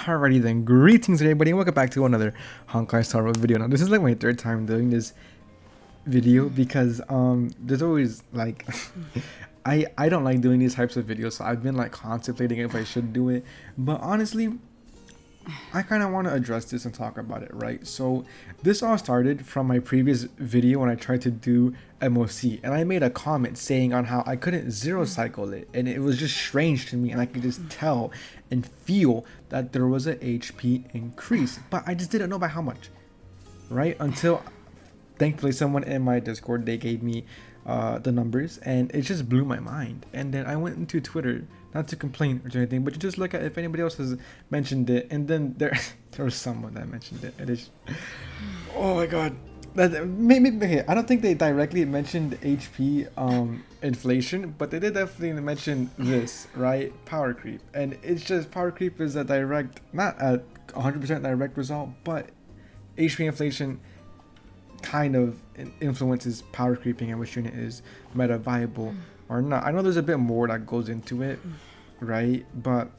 Alrighty then, greetings everybody and welcome back to another Honkai Star video. Now this is like my third time doing this video because there's always like I don't like doing these types of videos, so I've been like contemplating if I should do it, but honestly I kind of want to address this and talk about it, right? So this all started from my previous video when I tried to do MOC, and I made a comment saying on how I couldn't zero cycle it, and it was just strange to me, and I could just tell and feel that there was a HP increase, but I just didn't know by how much, right? Until thankfully someone in my Discord, they gave me the numbers, and it just blew my mind. And then I went into Twitter, not to complain or anything, but to just look at if anybody else has mentioned it, and then there was someone that mentioned it. It is, oh my god, that maybe okay, I don't think they directly mentioned HP inflation, but they did definitely mention this, right? Power creep. And it's just, power creep is a direct, not a 100% direct result, but HP inflation kind of influences power creeping and which unit is meta viable or not. I know there's a bit more that goes into it, right? But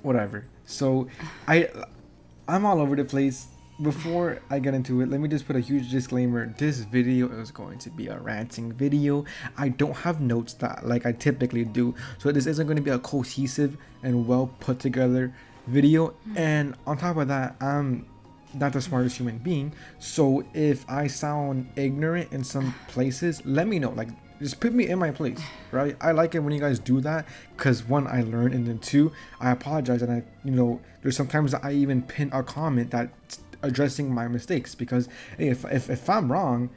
whatever. So I'm all over the place. Before I get into it, let me just put a huge disclaimer. This video is going to be a ranting video. I don't have notes that like I typically do, so this isn't going to be a cohesive and well put together video. And on top of that, I'm not the smartest human being, so if I sound ignorant in some places, let me know. Like, just put me in my place, right? I like it when you guys do that, because one, I learn, and then two, I apologize. And there's sometimes I even pin a comment that's addressing my mistakes, because hey, if I'm wrong,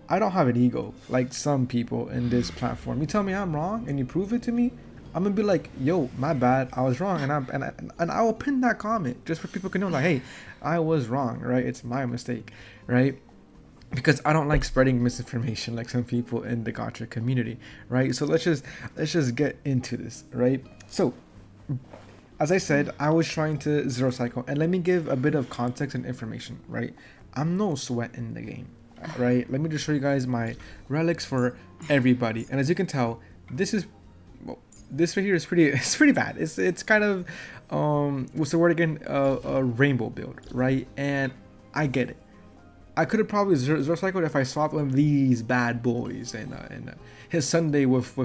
I don't have an ego like some people in this platform. You tell me I'm wrong and you prove it to me, I'm gonna be like, yo, my bad, I was wrong, and I will pin that comment just for people to know, like, hey, I was wrong, right? It's my mistake, right? Because I don't like spreading misinformation like some people in the gacha community, right? So let's just get into this, right? So as I said, I was trying to zero cycle, and let me give a bit of context and information, right? I'm no sweat in the game, right? Let me just show you guys my relics for everybody, and as you can tell, this right here is pretty bad. It's kind of what's the word again, a rainbow build, right? And I get it. I could have probably zero cycled if I swapped one of these bad boys and his Sunday with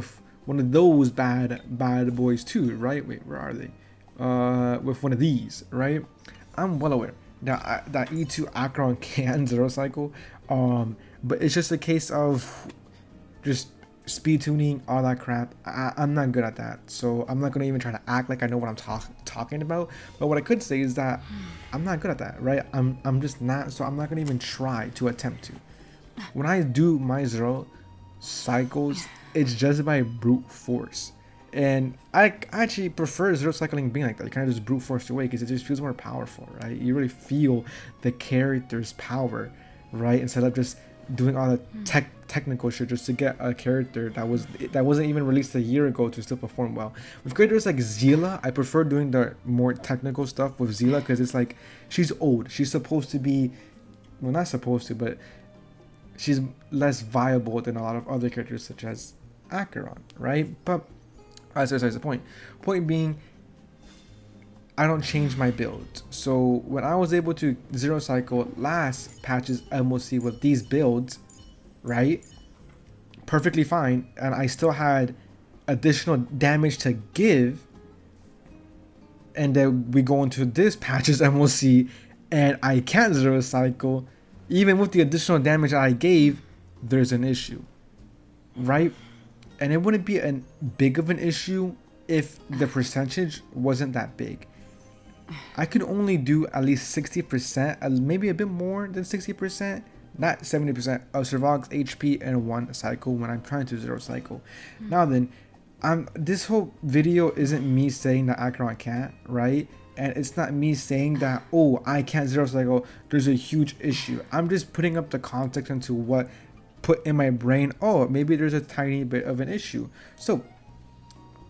one of those bad boys too, right? Wait, where are they? With one of these, right? I'm well aware that E2 Acheron can zero cycle, but it's just a case of just speed tuning, all that crap. I'm not good at that, so I'm not gonna even try to act like I know what I'm talking about. But what I could say is that I'm not good at that, right? I'm just not, so I'm not gonna even try to attempt to. When I do my zero cycles, it's just by brute force, and I actually prefer zero cycling being like that. You kind of just brute force away because it just feels more powerful, right? You really feel the character's power, right? Instead of just doing all the technical shit just to get a character that wasn't even released a year ago to still perform well. With characters like Zila, I prefer doing the more technical stuff with Zila because it's like, she's old. She's supposed to be, well, not supposed to, but she's less viable than a lot of other characters such as Acheron, right? But that's the point. Point being, I don't change my build. So when I was able to zero cycle last patch's MOC with these builds, right, perfectly fine, and I still had additional damage to give, and then we go into this patch's MOC and I can't zero cycle, even with the additional damage that I gave, there's an issue, right? And it wouldn't be a big of an issue if the percentage wasn't that big. I could only do at least 60%, maybe a bit more than 60%, not 70% of Servog's HP in one cycle when I'm trying to zero cycle. Now then, this whole video isn't me saying that Acheron can't, right? And it's not me saying that, oh, I can't zero cycle, there's a huge issue. I'm just putting up the context into what put in my brain, oh, maybe there's a tiny bit of an issue. So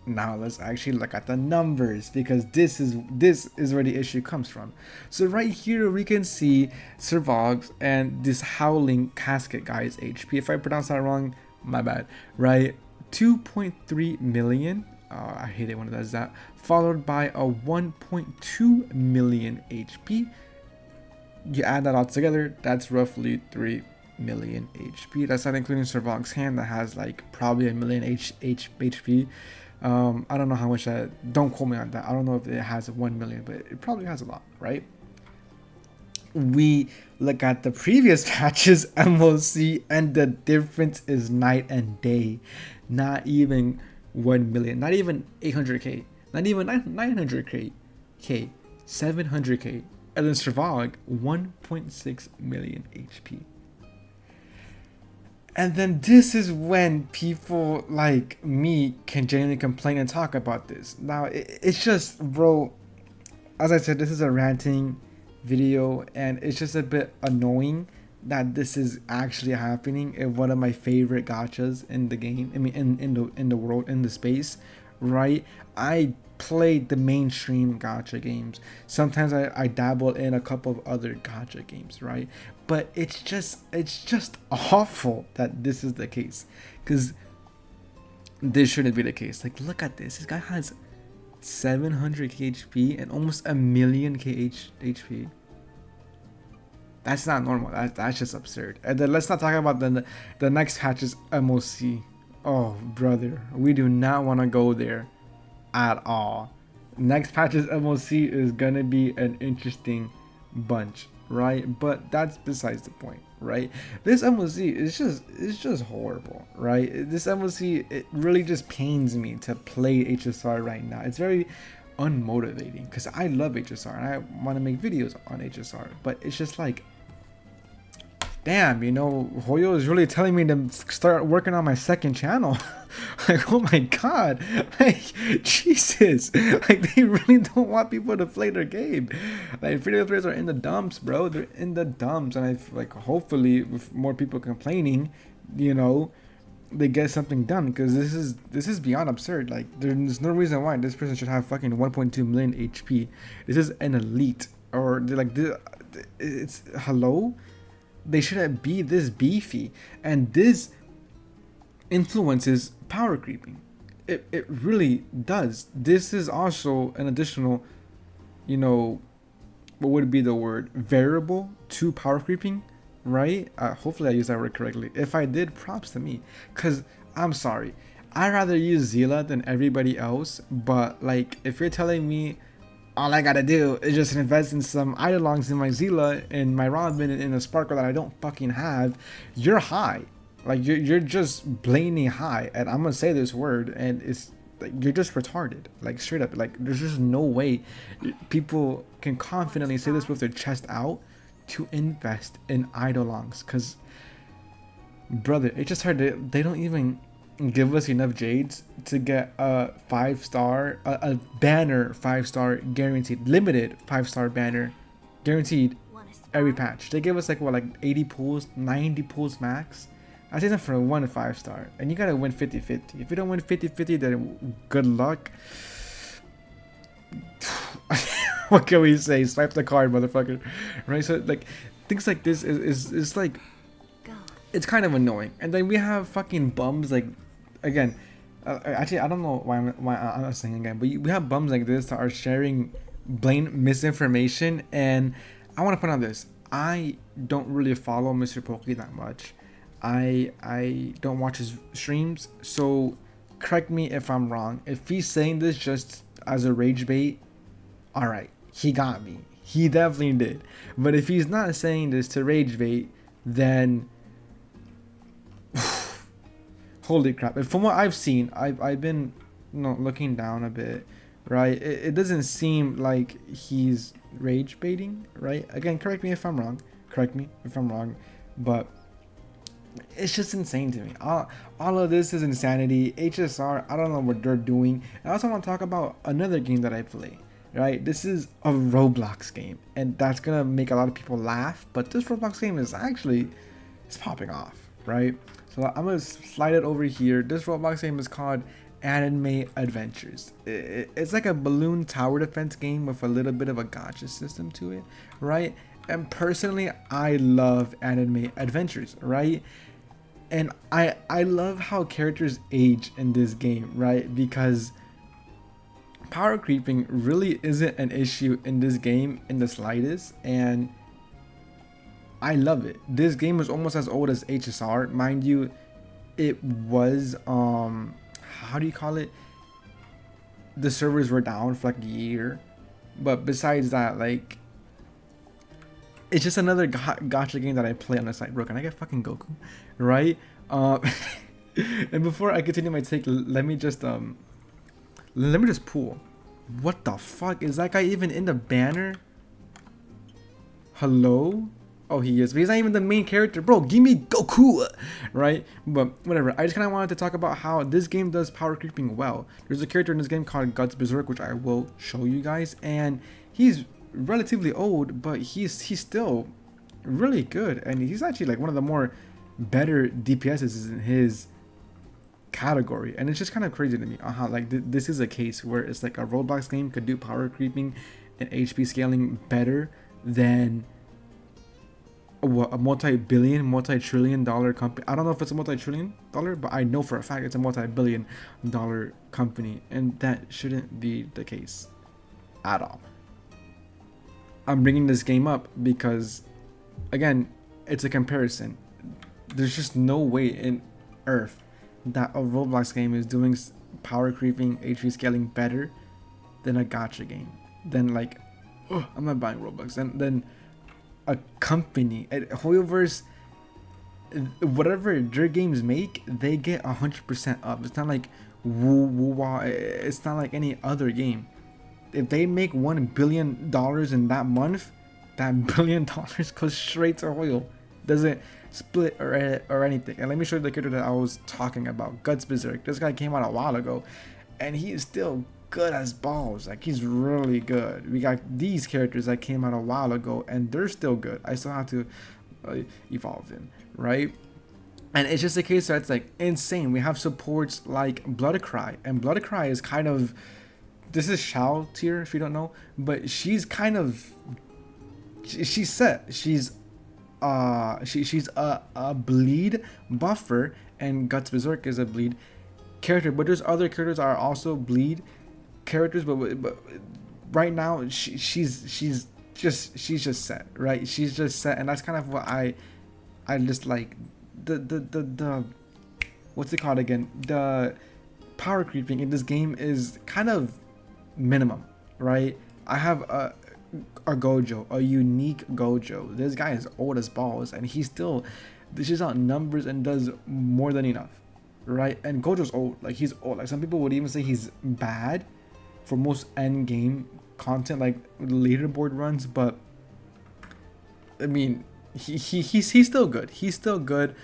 now let's actually look at the numbers, because this is where the issue comes from. So right here we can see Servog's and this Howling Casket guy's HP. If I pronounce that wrong, my bad, right? 2.3 million I hate it when it does that. Followed by a 1.2 million HP. You add that all together, that's roughly 3 million HP. That's not including Servog's hand that has like probably a million HP. I don't know how much that, don't quote me on that. I don't know if it has 1 million, but it probably has a lot, right? We look at the previous patches MOC and the difference is night and day. Not even 1 million, not even 800k, not even 900k, 700k, and then Servog 1.6 million HP. And then this is when people like me can genuinely complain and talk about this. Now, it's just, bro, as I said, this is a ranting video, and it's just a bit annoying that this is actually happening in one of my favorite gachas in the game. I mean, in the world, in the space, right? I play the mainstream gacha games. Sometimes I dabble in a couple of other gacha games, right? But it's just awful that this is the case, because this shouldn't be the case. Like, look at this. This guy has 700 HP and almost a million HP. That's not normal. That's just absurd. And then let's not talk about the next patch's MOC. Oh, brother, we do not want to go there at all. Next patch's MOC is gonna be an interesting bunch, right? But that's besides the point, right? This MOC is just horrible, right? This MOC, it really just pains me to play HSR right now. It's very unmotivating because I love HSR and I want to make videos on HSR, but it's just like, damn, you know, Hoyo is really telling me to start working on my second channel. Like, oh my god, like, Jesus, like, they really don't want people to play their game. Like, free-to-play players are in the dumps, bro. They're in the dumps, and I like, hopefully with more people complaining, you know, they get something done, because this is beyond absurd. Like, there's no reason why this person should have fucking 1.2 million HP. This is an elite, or like, it's hello. They shouldn't be this beefy, and this influences power creeping. It really does. This is also an additional, you know, what would be the word, variable to power creeping, right? Hopefully I used that word correctly. If I did, props to me, because I'm sorry, I'd rather use Zila than everybody else. But like, if you're telling me all I gotta do is just invest in some Eidolons in my Zila and my Robin and in a Sparkle that I don't fucking have, you're high. Like, you're just blatantly high, and I'm gonna say this word, and it's like, you're just retarded. Like, straight up, like, there's just no way people can confidently say this with their chest out to invest in Eidolons, because, brother, it just hard. They don't even give us enough jades to get a 5-star, a banner 5-star guaranteed, limited 5-star banner guaranteed every patch. They give us like, what, like 80 pulls, 90 pulls max. I say that for 1 5-star, and you gotta win 50-50. If you don't win 50-50, then good luck. What can we say? Swipe the card, motherfucker. Right? So like, things like this is like, it's kind of annoying. And then we have fucking bums like, again, actually I don't know why I'm saying again, but we have bums like this that are sharing blatant misinformation. And I want to point out this: I don't really follow Mr. Pokey that much. I don't watch his streams, so correct me if I'm wrong. If he's saying this just as a rage bait, all right, he got me. He definitely did. But if he's not saying this to rage bait, then holy crap. And from what I've seen, I've been, you know, looking down a bit, right? It doesn't seem like he's rage baiting, right? Again, correct me if I'm wrong. Correct me if I'm wrong. But it's just insane to me. All of this is insanity. HSR, I don't know what they're doing. I also want to talk about another game that I play, right? This is a Roblox game, and that's gonna make a lot of people laugh, but this Roblox game is actually, it's popping off, right? So I'm gonna slide it over here. This Roblox game is called Anime Adventures. It's like a balloon tower defense game with a little bit of a gacha system to it, right? And personally, I love Anime Adventures, right? And I love how characters age in this game, right? Because power creeping really isn't an issue in this game in the slightest, and I love it. This game is almost as old as HSR, mind you. It was how do you call it? The servers were down for like a year, but besides that, like, it's just another gacha game that I play on the side. Bro, can I get fucking Goku, right? And before I continue my take, let me just pull. What the fuck is that guy even in the banner? Hello? Oh, he is, but he's not even the main character. Bro, give me Goku, right? But whatever. I just kind of wanted to talk about how this game does power creeping well. There's a character in this game called Guts Berserk, which I will show you guys, and he's relatively old, but he's still really good, and he's actually like one of the more better DPSs in his category. And it's just kind of crazy to me how like this is a case where it's like a Roblox game could do power creeping and HP scaling better than a multi-billion, multi-trillion dollar company. I don't know if it's a multi-trillion dollar, but I know for a fact it's a multi-billion dollar company, and that shouldn't be the case at all. I'm bringing this game up because, again, it's a comparison. There's just no way in Earth that a Roblox game is doing power creeping, HP scaling better than a gacha game. Then like, oh, I'm not buying Roblox. And then a company at Hoyoverse, whatever their games make, they get 100% up. It's not like it's not like any other game. If they make $1 billion in that month, that $1 billion goes straight to Hoyo. Doesn't split or anything. And let me show you the character that I was talking about, Guts Berserk. This guy came out a while ago, and he is still good as balls. Like, he's really good. We got these characters that came out a while ago, and they're still good. I still have to evolve in, right? And it's just a case that's like insane. We have supports like Bloodcry, and Bloodcry is kind of, this is Shao tier if you don't know, but she's kind of, she's set. She's a bleed buffer, and Guts Berserk is a bleed character. But there's other characters that are also bleed characters, but right now she's just set, right? She's just set, and that's kind of what I just like. The what's it called again? The power creeping in this game is kind of minimum, right? I have a Gojo, a unique Gojo. This guy is old as balls, and he still dishes out numbers and does more than enough, right? And Gojo's old, like he's old. Like some people would even say he's bad for most end game content, like leaderboard runs. But I mean, he's still good. He's still good.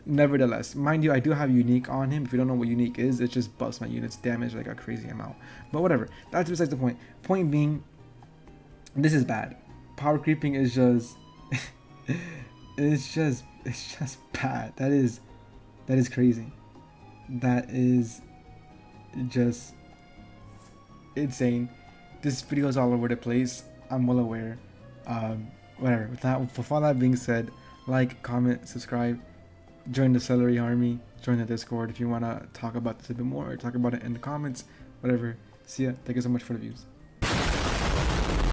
Nevertheless, mind you, I do have unique on him. If you don't know what unique is, it just busts my units damage like a crazy amount. But whatever, that's besides the point. Point being, this is bad. Power creeping is just it's just bad. That is crazy. That is just insane. This video is all over the place. I'm well aware. Whatever. With all that being said, like, comment, subscribe, join the Celery Army, join the Discord if you want to talk about this a bit more, or talk about it in the comments, whatever. See ya. Thank you so much for the views.